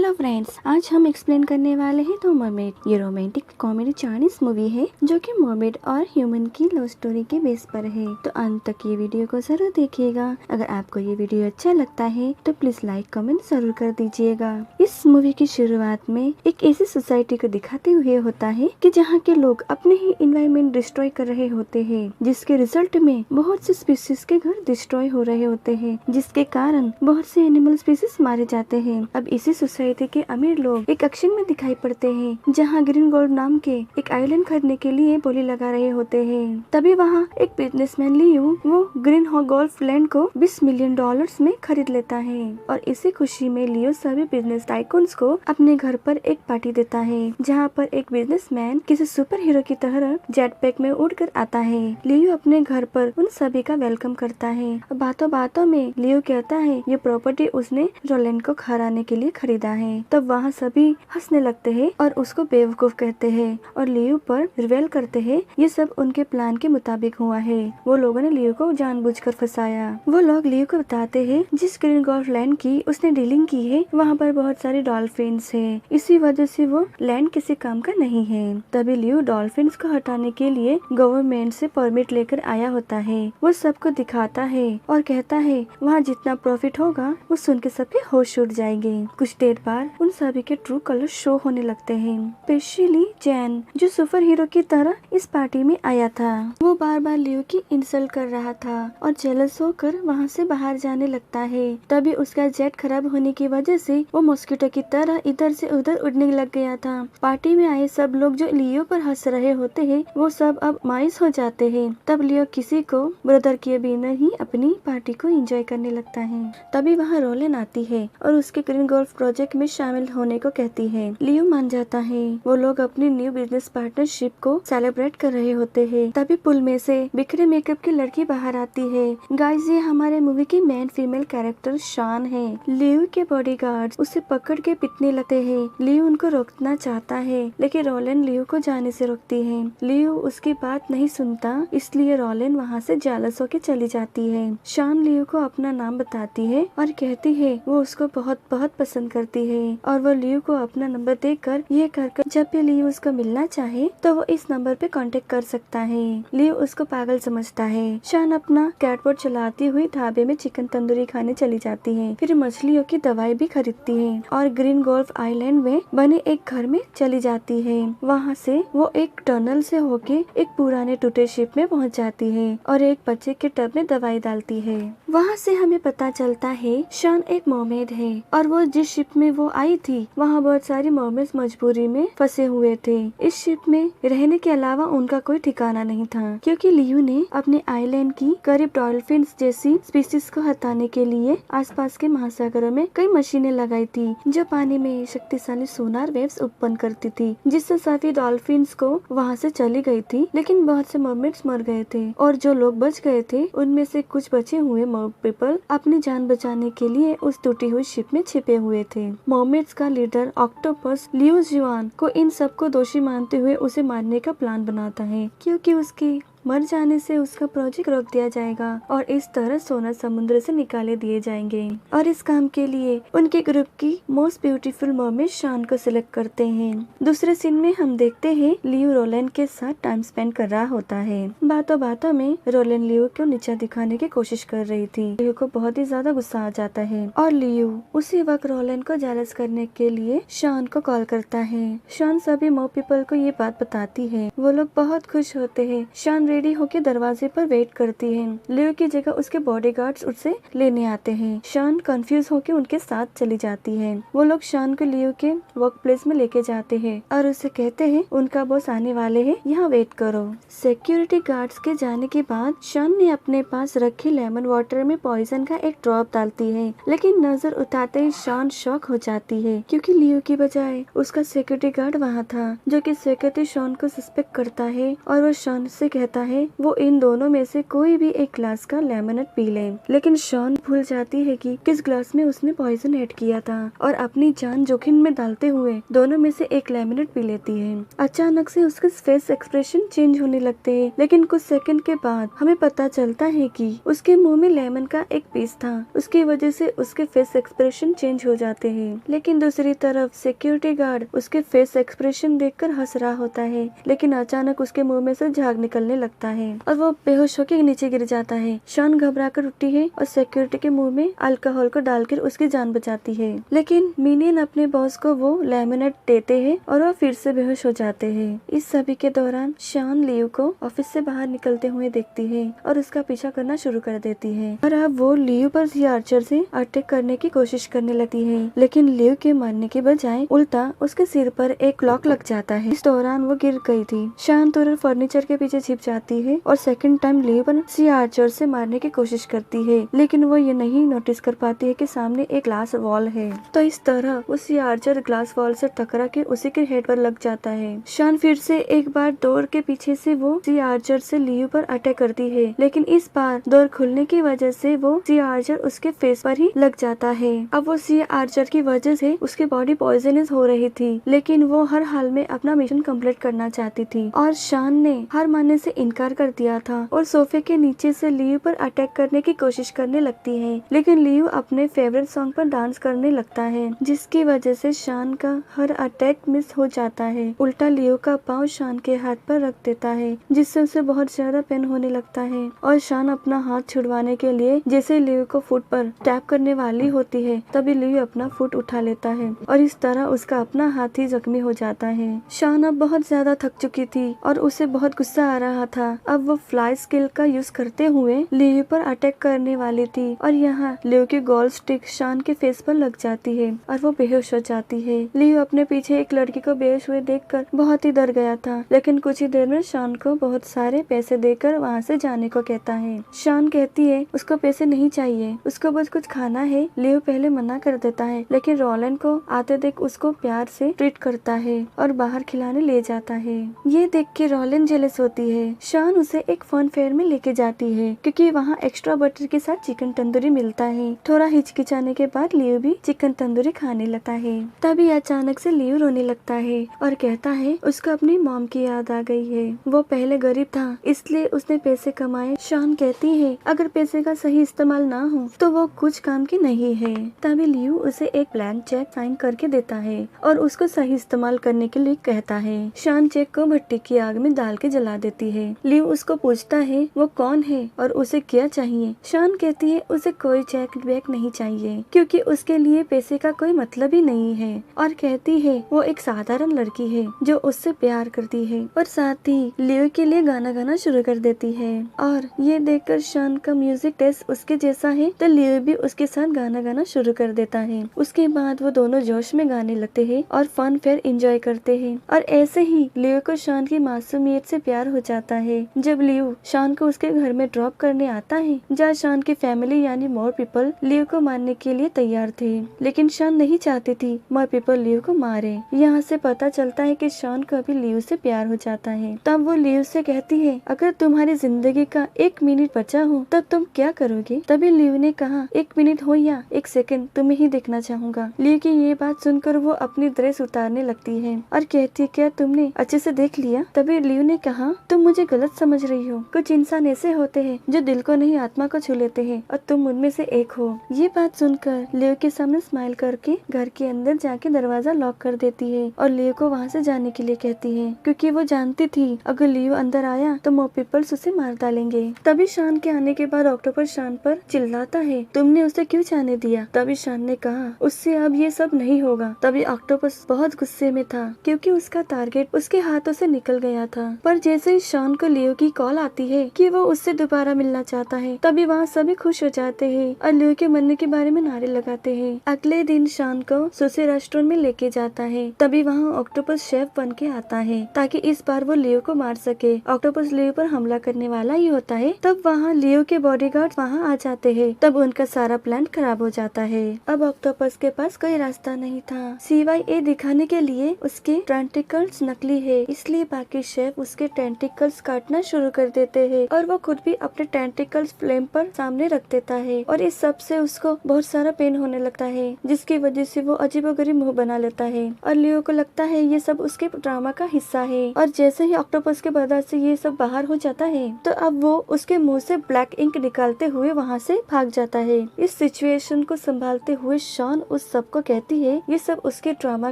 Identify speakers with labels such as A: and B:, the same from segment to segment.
A: Hello friends, आज हम explain करने वाले हैं द मरमेड। ये रोमांटिक कॉमेडी चाइनीज मूवी है जो कि मरमेड और ह्यूमन की लव स्टोरी के बेस पर है। तो अंत तक ये वीडियो को जरूर देखिएगा। अगर आपको ये वीडियो अच्छा लगता है तो प्लीज लाइक कमेंट जरूर कर दीजिएगा। इस मूवी की शुरुआत में एक ऐसी सोसाइटी को दिखाते हुए होता है कि जहाँ के लोग अपने ही एनवायरनमेंट डिस्ट्रॉय कर रहे होते हैं, जिसके रिजल्ट में बहुत से स्पीसीज के घर डिस्ट्रॉय हो रहे होते हैं, जिसके कारण बहुत से एनिमल स्पीसीज मारे जाते हैं। अब इसी सोसाइटी के अमीर लोग एक एक्शन में दिखाई पड़ते हैं, जहां ग्रीन गोल्ड नाम के एक आइलैंड खरीदने के लिए बोली लगा रहे होते हैं। तभी वहां एक बिजनेसमैन लियू वो ग्रीन गोल्फ लैंड को $20 मिलियन में खरीद लेता है और इसी खुशी में लियो सभी बिजनेस टाइकून्स को अपने घर पर एक पार्टी देता है, जहाँ पर एक बिजनेसमैन किसी सुपर हीरो की तरह जेट पैक में उड़कर आता है। लियो अपने घर पर उन सभी का वेलकम करता है। बातों बातों में लियो कहता है ये प्रॉपर्टी उसने रोलैंड को हराने के लिए खरीदा है। तब वहाँ सभी हंसने लगते हैं और उसको बेवकूफ कहते हैं और लियो पर रिवेल करते हैं ये सब उनके प्लान के मुताबिक हुआ है। वो लोगों ने लियो को जानबूझकर फंसाया। वो लोग लियो को बताते हैं जिस ग्रीन गोल्फ लैंड की उसने डीलिंग की है वहाँ पर बहुत सारे डॉल्फिन्स है, इसी वजह से वो लैंड किसी काम का नहीं है। तभी लियो डॉल्फिन्स को हटाने के लिए गवर्नमेंट से परमिट लेकर आया होता है। वो सबको दिखाता है और कहता है वहाँ जितना प्रॉफिट होगा वो सुन के सबके होश उड़ जाएंगे। कुछ देर बाद उन सभी के ट्रू कलर शो होने लगते हैं। स्पेशली जैन जो सुपर हीरो की तरह इस पार्टी में आया था, वो बार बार लियो की इंसल्ट कर रहा था और जेलस होकर वहाँ से बाहर जाने लगता है। तभी उसका जेट खराब होने की वजह से वो मॉस्किटो की तरह इधर से उधर उड़ने लग गया था। पार्टी में आए सब लोग जो लियो पर हंस रहे होते हैं वो सब अब मायूस हो जाते हैं। तब लियो किसी को ब्रदर किए बिना ही अपनी पार्टी को एंजॉय करने लगता है। तभी वहाँ रोलेन आती है और उसके ग्रीन गोल्फ प्रोजेक्ट में शामिल होने को कहती है। लियो मान जाता है। वो लोग अपनी न्यू बिजनेस पार्टनरशिप को सेलिब्रेट कर रहे होते हैं। तभी पुल में से बिखरे मेकअप की लड़की बाहर आती है। गाइस, ये हमारे मूवी की मेन फीमेल कैरेक्टर शान है। लियो के बॉडीगार्ड्स उसे पकड़ के पीटने लगते हैं। लियो उनको रोकना चाहता है लेकिन रोलेन लियो को जाने से रोकती है। लियो उसकी बात नहीं सुनता, इसलिए रोलेन वहाँ से जेलस होके चली जाती है। शान लियो को अपना नाम बताती है और कहती है वो उसको बहुत बहुत पसंद करती है और वो लियो को अपना नंबर देकर ये कहकर जब भी लियो उसको मिलना चाहे तो वो इस नंबर पे कांटेक्ट कर सकता है। लियो उसको पागल समझता है। शान अपना कैटबोट चलाती हुई ढाबे में चिकन तंदूरी खाने चली जाती है, फिर मछलियों की दवाई भी खरीदती है और ग्रीन गोल्फ आइलैंड में बने एक घर में चली जाती है। वहाँ से वो एक टनल से होके एक पुराने टूटे शिप में पहुँच जाती है और एक बच्चे के टब में दवाई डालती है। वहाँ से हमें पता चलता है शान एक मरमेड है और वो जिस शिप में वो आई थी वहाँ बहुत सारी मरमेड्स मजबूरी में फंसे हुए थे। इस शिप में रहने के अलावा उनका कोई ठिकाना नहीं था, क्योंकि लियो ने अपने आइलैंड की करीब डॉल्फिन्स जैसी स्पीसीज को हटाने के लिए आसपास के महासागरों में कई मशीनें लगाई थी जो पानी में शक्तिशाली सोनार वेव्स उत्पन्न करती थी, जिससे सभी डॉल्फिन्स को वहाँ से चली गई थी। लेकिन बहुत से मरमेड्स मर गए थे और जो लोग बच गए थे उनमें से कुछ बचे हुए पीपल अपनी जान बचाने के लिए उस टूटी हुई शिप में छिपे हुए थे। मरमेड्स का लीडर ऑक्टोपस लियो जुआन को इन सबको दोषी मानते हुए उसे मारने का प्लान बनाता है, क्योंकि उसकी मर जाने से उसका प्रोजेक्ट रोक दिया जाएगा और इस तरह सोना समुद्र से निकाले दिए जाएंगे। और इस काम के लिए उनके ग्रुप की मोस्ट ब्यूटीफुल मरमेड शान को सिलेक्ट करते हैं। दूसरे सीन में हम देखते हैं लियो रोलेन के साथ टाइम स्पेंड कर रहा होता है। बातों बातों में रोलेन लियो को नीचा दिखाने की कोशिश कर रही थी। लियो को बहुत ही ज्यादा गुस्सा आ जाता है और लियो उसी वक्त रोलेन को जेलस करने के लिए शान को कॉल करता है। शान सभी मो पीपल को ये बात बताती है। वो लोग बहुत खुश होते हैं। शान रेडी होके दरवाजे पर वेट करती है। लियो की जगह उसके बॉडीगार्ड्स उसे लेने आते हैं। शान कंफ्यूज होके उनके साथ चली जाती है। वो लोग शान को लियो के वर्क प्लेस में लेके जाते हैं और उसे कहते हैं उनका बॉस आने वाले हैं, यहाँ वेट करो। सिक्योरिटी गार्ड्स के जाने के बाद शान ने अपने पास रखे लेमन वाटर में पॉइजन का एक ड्रॉप डालती है, लेकिन नजर उठाते ही शान शॉक हो जाती है, क्योंकि लियो की बजाय उसका सिक्योरिटी गार्ड वहाँ था, जो कि सिक्योरिटी शान को सस्पेक्ट करता है और वो शान से कहता है वो इन दोनों में से कोई भी एक ग्लास का लेमनेड पी ले, लेकिन शॉन भूल जाती है कि किस ग्लास में उसने पॉइजन ऐड किया था और अपनी जान जोखिम में डालते हुए दोनों में से एक लेमनेड पी लेती है। अचानक से उसके फेस एक्सप्रेशन चेंज होने लगते हैं, लेकिन कुछ सेकंड के बाद हमें पता चलता है कि उसके मुंह में लेमन का एक पीस था। उसकी वजह से उसके फेस एक्सप्रेशन चेंज हो जाते हैं। लेकिन दूसरी तरफ सिक्योरिटी गार्ड उसके फेस एक्सप्रेशन देखकर हंस रहा होता है, लेकिन अचानक उसके मुंह में से झाग निकलने लगता है और वो बेहोश होकर नीचे गिर जाता है। शॉन घबरा कर उठती है और सिक्योरिटी के मुंह में अल्कोहल को डालकर उसकी जान बचाती है, लेकिन मिनियन अपने बॉस को वो लेमनेड देते हैं और वो फिर से बेहोश हो जाते हैं। इस सभी के दौरान शॉन लियो को ऑफिस से बाहर निकलते हुए देखती है और उसका पीछा करना शुरू कर देती है और अब वो लियो पर आर्चर से अटैक करने की कोशिश करने लगती है, लेकिन लियो के मरने के बजाय उल्टा उसके सिर पर एक क्लॉक लग जाता है। इस दौरान वो गिर गई थी। शॉन तुरंत फर्नीचर के पीछे छिप जाती है और सेकंड टाइम लियो पर आर्चर से मारने की कोशिश करती है, लेकिन वो ये नहीं नोटिस कर पाती है कि सामने एक ग्लास वॉल है। तो इस तरह उसी आर्चर ग्लास वॉल से टकरा के उसी के हेड पर लग जाता है। शॉन फिर से एक बार डोर के पीछे से वो आर्चर से लियो पर अटैक करती है, लेकिन इस बार डोर खुलने की वजह से वो आर्चर उसके फेस पर ही लग जाता है। अब वो आर्चर की वजह से उसकी बॉडी पॉइजनस हो रही थी, लेकिन वो हर हाल में अपना मिशन कंप्लीट करना चाहती थी और शॉन ने हार मानने से इनकार कर दिया था और सोफे के नीचे से लियो पर अटैक करने की कोशिश करने लगती है, लेकिन लियो अपने फेवरेट सॉन्ग पर डांस करने लगता है, जिसकी वजह से शॉन का हर अटैक मिस हो जाता है। उल्टा लियो का पाँव शॉन के हाथ पर रख देता है, जिससे उसे बहुत ज्यादा पेन होने लगता है और शॉन अपना हाथ छुड़वाने के लिए जैसे लियो को फुट पर टैप करने वाली होती है, तभी लियो अपना फुट उठा लेता है और इस तरह उसका अपना हाथ ही जख्मी हो जाता है। शॉन अब बहुत ज्यादा थक चुकी थी और उसे बहुत गुस्सा आ रहा था। अब वो फ्लाई स्किल का यूज करते हुए लियो पर अटैक करने वाली थी और यहाँ लियो की गोल्ड स्टिक शॉन के फेस पर लग जाती है और वो बेहोश हो जाती है। लियो अपने पीछे एक लड़की को बेहोश हुए देखकर बहुत ही डर गया था, लेकिन कुछ ही देर में शॉन को बहुत सारे पैसे देकर वहाँ से जाने को कहता है। शॉन कहती है उसको पैसे नहीं चाहिए, उसको बस कुछ खाना है। लियो पहले मना कर देता है, लेकिन रोलन को आते देख उसको प्यार से ट्रीट करता है और बाहर खिलाने ले जाता है। ये देख के रोलन जेलस होती है। शॉन उसे एक फन फेयर में लेके जाती है क्योंकि वहाँ एक्स्ट्रा बटर के साथ चिकन तंदूरी मिलता है। थोड़ा हिचकिचाने के बाद लियो भी चिकन तंदूरी खाने लगता है। तभी अचानक से लियो रोने लगता है और कहता है उसको अपनी मॉम की याद आ गई है। वो पहले गरीब था इसलिए उसने पैसे कमाए। शॉन कहती है अगर पैसे का सही इस्तेमाल ना हो तो वो कुछ काम की नहीं है। तभी लियो उसे एक ब्लैंक चेक साइन करके देता है और उसको सही इस्तेमाल करने के लिए कहता है। शॉन चेक को भट्टी की आग में डाल के जला देती है। लियो उसको पूछता है वो कौन है और उसे क्या चाहिए। शॉन कहती है उसे कोई चेक बैक नहीं चाहिए क्योंकि उसके लिए पैसे का कोई मतलब ही नहीं है और कहती है वो एक साधारण लड़की है जो उससे प्यार करती है और साथ ही लियो के लिए गाना गाना शुरू कर देती है। और ये देखकर शॉन का म्यूजिक टेस्ट उसके जैसा है तो लियो भी उसके साथ गाना गाना शुरू कर देता है। उसके बाद वो दोनों जोश में गाने लगते हैं और फन फेयर एंजॉय करते हैं और ऐसे ही लियो को शॉन की मासूमियत से प्यार हो जाता है। जब लियो शॉन को उसके घर में ड्रॉप करने आता है जहाँ शॉन की फैमिली यानी मोर पीपल लियो को मारने के लिए तैयार थे, लेकिन शॉन नहीं चाहती थी मोर पीपल लियो को मारे। यहाँ से पता चलता है कि शॉन को भी लियो से प्यार हो जाता है। तब वो लियो से कहती है अगर तुम्हारी जिंदगी का 1 मिनट बचा हो तब तुम क्या करोगे। तभी लियो ने कहा 1 मिनट हो या 1 सेकंड तुम्हें ही देखना चाहूंगा। लियो की ये बात सुनकर वो अपनी ड्रेस उतारने लगती है और कहती है क्या तुमने अच्छे से देख लिया। तभी लियो ने कहा तुम मुझे गलत समझ रही हो, कुछ इंसान ऐसे होते हैं जो दिल को नहीं आत्मा को छू लेते हैं और तुम उनमें से एक हो। ये बात सुनकर लियो के सामने स्माइल करके घर के अंदर जाके दरवाजा लॉक कर देती है और लियो को वहाँ से जाने के लिए कहती है क्योंकि वो जानती थी अगर लियो अंदर आया तो मोर पीपल्स उसे मार डालेंगे। तभी शॉन के आने के बाद ऑक्टोपस शॉन पर चिल्लाता है तुमने उसे क्यों जाने दिया। तभी शॉन ने कहा उससे अब ये सब नहीं होगा। तभी ऑक्टोपस बहुत गुस्से में था क्योंकि उसका टारगेट उसके हाथों से निकल गया था। पर जैसे ही शॉन को लियो की कॉल आती है कि वो उससे दोबारा मिलना चाहता है तभी वहाँ सभी खुश हो जाते हैं और लियो के मरने के बारे में नारे लगाते हैं। अगले दिन शॉन को सुशी रेस्टोरेंट में लेके जाता है। तभी वहाँ ऑक्टोपस शेफ बन के आता है ताकि इस बार वो लियो को मार सके। ऑक्टोपस लियो पर हमला करने वाला ही होता है। तब वहाँ लियो के बॉडीगार्ड वहाँ आ जाते हैं। तब उनका सारा प्लान खराब हो जाता है। अब ऑक्टोपस के पास कोई रास्ता नहीं था सिवाय ये दिखाने के लिए उसके टेंटिकल्स नकली है, इसलिए बाकी शेफ उसके टेंटिकल्स काटना शुरू कर देते हैं और वो खुद भी अपने टेंटिकल्स फ्लेम पर सामने रख देता है और इस सब से उसको बहुत सारा पेन होने लगता है, जिसकी वजह से वो अजीबोगरीब मुंह बना लेता है और लियो को लगता है ये सब उसके ड्रामा का हिस्सा है। और जैसे ही ऑक्टोपस के बदन से ये सब बाहर हो जाता है तो अब वो उसके मुंह से ब्लैक इंक निकालते हुए वहाँ से भाग जाता है। इस सिचुएशन को संभालते हुए शॉन उस सब को कहती है ये सब उसके ड्रामा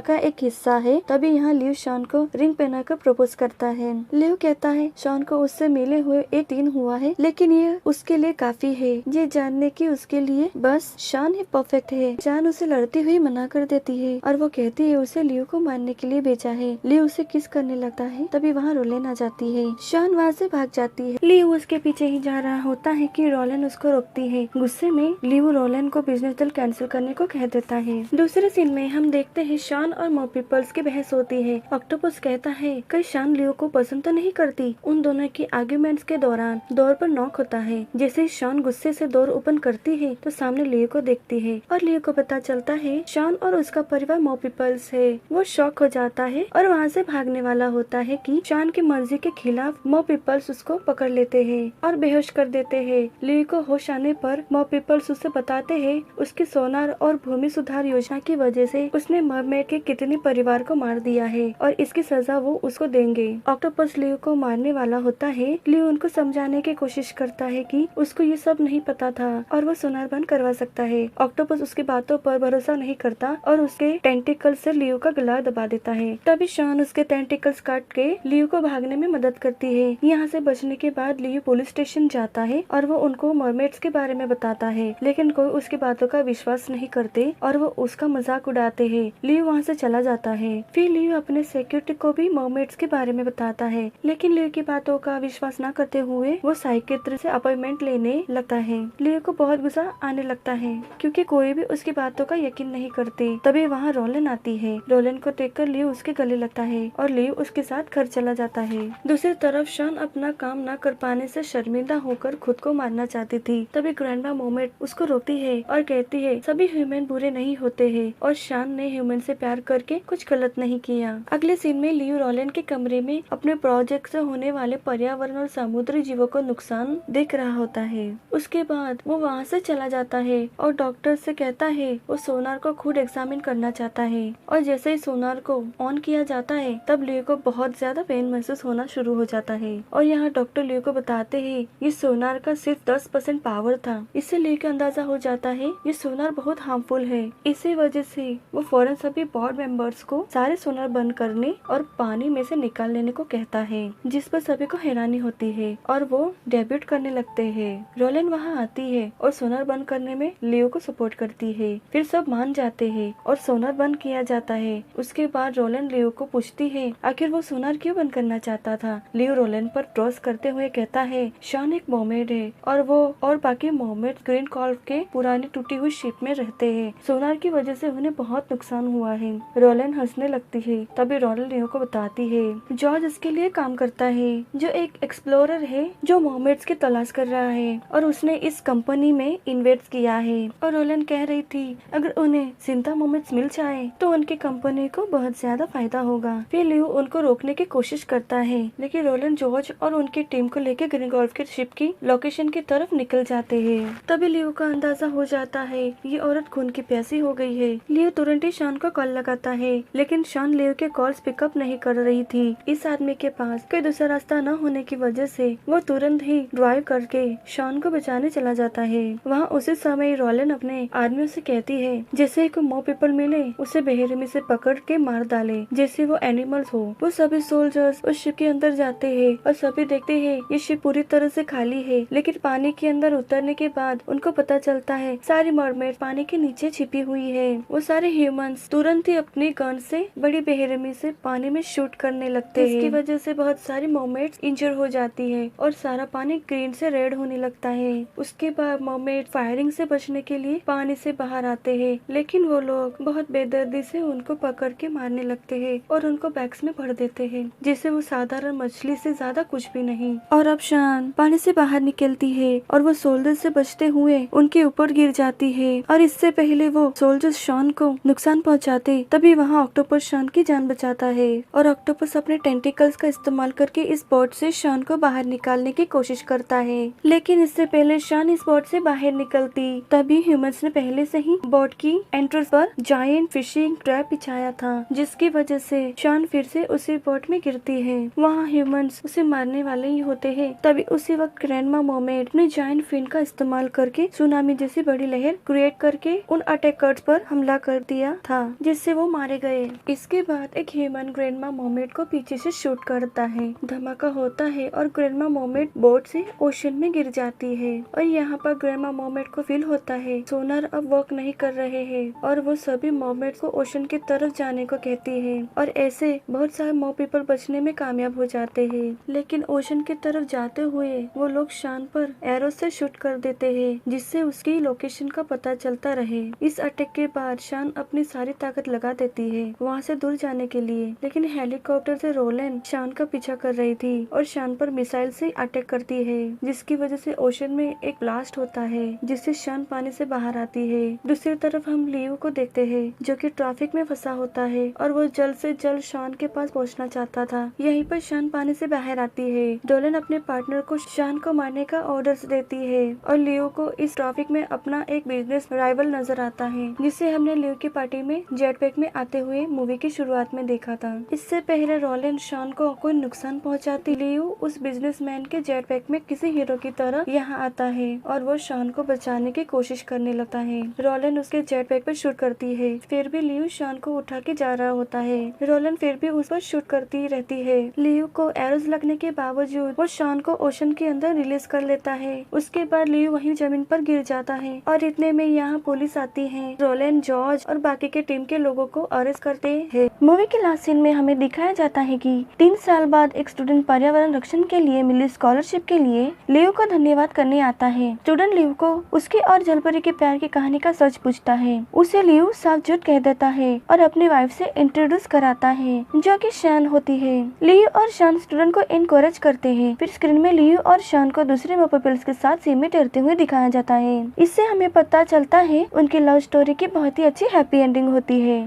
A: का एक हिस्सा है। तभी यहाँ लियो शॉन को रिंग पहनाकर प्रपोज करता है। लियो कहता है शॉन को उससे मिले हुए एक दिन हुआ है, लेकिन ये उसके लिए काफी है ये जानने की उसके लिए बस शॉन ही परफेक्ट है। जान उसे लड़ती हुई मना कर देती है और वो कहती है उसे लियो को मारने के लिए भेजा है। लियो उसे किस करने लगता है, तभी वहाँ रोलेन आ जाती है। शॉन वहाँ से भाग जाती है। लियो उसके पीछे ही जा रहा होता है कि रोलेन उसको रोकती है। गुस्से में लियो रोलेन को बिजनेस डील कैंसिल करने को कह देता है। दूसरे सीन में हम देखते हैं शॉन और मो पीपल्स की बहस होती है। ऑक्टोपस कहता है कहीं शॉन लियो को पसंद तो नहीं करती। उन दोनों की आर्ग्यूमेंट्स के दौरान डोर पर नॉक होता है। जैसे शॉन गुस्से से डोर ओपन करती है तो सामने लियो को देखती है और लियो को पता चलता है शॉन और उसका परिवार मो पीपल्स है। वो शॉक हो जाता है और वहाँ से भागने वाला होता है कि शॉन की मर्जी के खिलाफ मो पीपल्स उसको पकड़ लेते हैं और बेहोश कर देते हैं। लियो को होश आने पर मो पीपल्स उसे बताते हैं उसकी सोनार और भूमि सुधार योजना की वजह से उसने मरमेड के कितने परिवार को मार दिया है और इसकी सजा वो उसको देंगे। ऑक्टोपस लियो को मारने वाला होता है। लियो उनको समझाने की कोशिश करता है कि उसको ये सब नहीं पता था और वो सोनार बंद करवा सकता है। ऑक्टोपस उसकी बातों पर भरोसा नहीं करता और उसके टेंटिकल से लियो का गला दबा देता है। तभी शॉन उसके टेंटिकल्स काट के लियो को भागने में मदद करती है। यहाँ से बचने के बाद लियो पुलिस स्टेशन जाता है और वो उनको मरमेड्स के बारे में बताता है, लेकिन कोई उसकी बातों का विश्वास नहीं करते और वो उसका मजाक उड़ाते हैं। लियो वहाँ से चला जाता है। फिर लियो अपने सिक्योरिटी को भी मरमेड्स के बारे में बताता है, लेकिन लियो की बातों का विश्वास न करते हुए वो साइकियाट्रिस्ट से अपॉइंटमेंट लेने लगता है। लियो को बहुत गुस्सा आने लगता है क्योंकि कोई भी उसकी बातों का यकीन नहीं करते। तभी वहाँ रोलेन आती है। रोलेन को देखकर लियो उसके गले लगता है और लियो उसके साथ घर चला जाता है। दूसरी तरफ शॉन अपना काम न कर पाने से शर्मिंदा होकर खुद को मारना चाहती थी। तभी ग्रैंडमा मोमेट उसको रोकती है और कहती है सभी ह्यूमन बुरे नहीं होते हैं और शॉन ने ह्यूमन से प्यार करके कुछ गलत नहीं किया। अगले सीन में लियो रोलेन के कमरे में अपने प्रोजेक्ट से होने वाले पर्यावरण और समुद्री जीवों को नुकसान देख रहा होता है। उसके बाद वो वहाँ से चला जाता है और डॉक्टर से कहता है वो सोनार को खुद एग्जामिन करना चाहता है और जैसे ही सोनार को ऑन किया जाता है तब लियो को बहुत ज्यादा पेन महसूस होना शुरू हो जाता है और यहाँ डॉक्टर लियो को बताते हैं ये सोनार का सिर्फ 10% पावर था। इससे लियो को अंदाजा हो जाता है ये सोनार बहुत हार्मफुल है। इसी वजह से वो फौरन सभी बोर्ड मेंबर्स को सारे सोनार बंद करने और पानी में से निकाल लेने को कहता है, जिस पर सभी को हैरानी होती है और वो डेब्यूट करने लगते हैं। रोलेन वहाँ आती है और सोनार बंद करने में लियो को सपोर्ट करती है। फिर सब मान जाते हैं और सोनार बंद किया जाता है। उसके बाद रोलेन लियो को पूछती है आखिर वो सोनार क्यों बंद करना चाहता था। लियो रोलेन पर ट्रस्ट करते हुए कहता है शॉन एक मरमेड है और वो और बाकी मरमेड ग्रीन कॉर्प के पुरानी टूटी हुई शिप में रहते हैं। सोनार की वजह से उन्हें बहुत नुकसान हुआ है। रोलेन हंसने लगती है। तभी रोलेन लियो को बताती है जॉर्ज इसके लिए काम करता है जो एक एक्सप्लोरर है जो मरमेड्स की तलाश कर रहा है और उसने इस कंपनी में इन्वेस्ट किया है। और रोलेन कह रही थी अगर उन्हें जिंदा मरमेड्स मिल जाए तो उनकी कंपनी को बहुत ज्यादा फायदा होगा। फिर लियो उनको रोकने की कोशिश करता है, लेकिन रोलेन जॉर्ज और उनकी टीम को लेकर ग्रीन कॉर्प के शिप की लोकेशन की तरफ निकल जाते हैं। तभी लियो का अंदाजा हो जाता है ये औरत खून की प्यासी हो गई है। लियो तुरंत ही शॉन को कॉल लगाता है, लेकिन शॉन लियो के कॉल्स पिकअप नहीं कर रही थी। इस आदमी के पास कोई दूसरा रास्ता न होने की वजह से वो तुरंत ही ड्राइव करके शॉन को बचाने चला जाता है। वहाँ उसी समय रोलेन अपने आदमियों से कहती है जैसे ही कोई मो पीपल मिले उसे बेरहमी से पकड़ के मार डाले जैसे वो एनिमल्स हो। वो सभी सोल्जर्स उस शिप के अंदर जाते हैं और सभी देखते हैं ये शिप पूरी तरह से खाली है, लेकिन पानी के अंदर उतरने के बाद उनको पता चलता है सारी मरमेड पानी के नीचे छिपी हुई है। वो सारे ह्यूमंस तुरंत ही अपनी गन से बड़ी बेरहमी से पानी में शूट करने लगते हैं। इसकी वजह से बहुत सारी मरमेड्स इंजर हो जाती है और सारा पानी ग्रीन से रेड होने लगता है। उसके बाद मरमेड फायरिंग से बचने के लिए पानी से बाहर आते हैं, लेकिन वो लोग बहुत बेदर्दी से उनको पकड़ के मारने लगते हैं और उनको बैग्स में भर देते हैं जिससे वो साधारण मछली से ज्यादा कुछ भी नहीं। और अब शॉन पानी से बाहर निकलती है और वो सोल्जर से बचते हुए उनके ऊपर गिर जाती है और इससे पहले वो सोल्जर्स शॉन को नुकसान पहुंचाते तभी वहाँ ऑक्टोपस शॉन की जान बचाता है और ऑक्टोपस अपने टेंटिकल्स का इस्तेमाल करके इस इस बोट से शॉन को बाहर निकालने की कोशिश करता है, लेकिन इससे पहले शॉन इस बोट से बाहर निकलती तभी ह्यूमंस ने पहले से ही बोट की एंट्रेंस पर जायंट फिशिंग ट्रैप बिछाया था, जिसकी वजह से शॉन फिर से उसी बोट में गिरती है। वहाँ ह्यूमंस उसे मारने वाले ही होते हैं। तभी उसी वक्त ग्रैंडमा मर्मेड ने जायंट फिन का इस्तेमाल करके सुनामी जैसी बड़ी लहर क्रिएट करके उन अटैकर्स पर हमला कर दिया था, जिससे वो मारे गए। इसके बाद एक ह्यूमन ग्रैंडमा मर्मेड को पीछे से शूट करता है, धमाका होता है और ग्रैंडमा मर्मेड बोट से ओशन में गिर जाती है। और यहाँ पर ग्रैंडमा मर्मेड को फील होता है सोनार अब वर्क नहीं कर रहे हैं और वो सभी मर्मेड को ओशन की तरफ जाने को कहती है और ऐसे बहुत सारे मर पीपल बचने में कामयाब हो जाते हैं। लेकिन ओशन की तरफ जाते हुए वो लोग शॉन पर एरो से शूट कर देते हैं, जिससे उसकी लोकेशन का पता चलता रहे। इस अटैक के बाद शॉन अपनी सारी ताकत लगा देती है वहाँ से दूर जाने के लिए, लेकिन हेलीकॉप्टर से रोलेन शॉन का पीछा कर रही थी और शॉन पर मिसाइल से अटैक करती है, जिसकी वजह से ओशन में एक ब्लास्ट होता है जिससे शॉन पानी से बाहर आती है। दूसरी तरफ हम लियो को देखते हैं जो कि ट्रैफिक में फंसा होता है और वो जल्द से जल्द शॉन के पास पहुंचना चाहता था। यहीं पर शॉन पानी से बाहर आती है। डोलन अपने पार्टनर को शॉन को मारने का ऑर्डर देती है और लियो को इस ट्रैफिक में अपना एक बिजनेस राइवल नजर आता है, जिसे हमने लियो की पार्टी में जेटपैक में आते हुए मूवी की शुरुआत में देखा था। इससे पहले रोलेन शॉन को कोई नुकसान पहुंचाती लियो उस बिजनेसमैन के जेटपैक में किसी हीरो की तरह यहाँ आता है और वो शॉन को बचाने की कोशिश करने लगता है। रोलेन उसके जेटपैक पर शूट करती है, फिर भी लियो शॉन को उठा के जा रहा होता है। रोलेन फिर भी उस पर शूट करती रहती है। लियो को एरोज लगने के बावजूद वो शॉन को ओशन के अंदर रिलीज कर लेता है। उसके बाद लियो वहीं जमीन पर गिर जाता है और इतने में यहाँ पुलिस आती है। रोलेन, जॉर्ज और बाकी के टीम के लोगों को अरेस्ट करते हैं। मूवी के लास्ट सीन में हमें दिखाया जाता है कि 3 साल बाद एक स्टूडेंट पर्यावरण रक्षण के लिए मिली स्कॉलरशिप के लिए लियो को धन्यवाद करने आता है। स्टूडेंट लियो को उसकी और जलपरी के प्यार की कहानी का सच पूछता है। उसे लियो साफ झूठ कह देता है और अपनी वाइफ से इंट्रोड्यूस कराता है जो कि शॉन होती है। लियो और शॉन स्टूडेंट को इनकरेज करते हैं। फिर स्क्रीन में लियो और शॉन को दूसरे मॉपीपल्स के साथ सी में तैरते हुए दिखाया जाता है। इससे हमें पता चलता है उनकी लव स्टोरी की बहुत ही अच्छी हैप्पी एंडिंग होती है।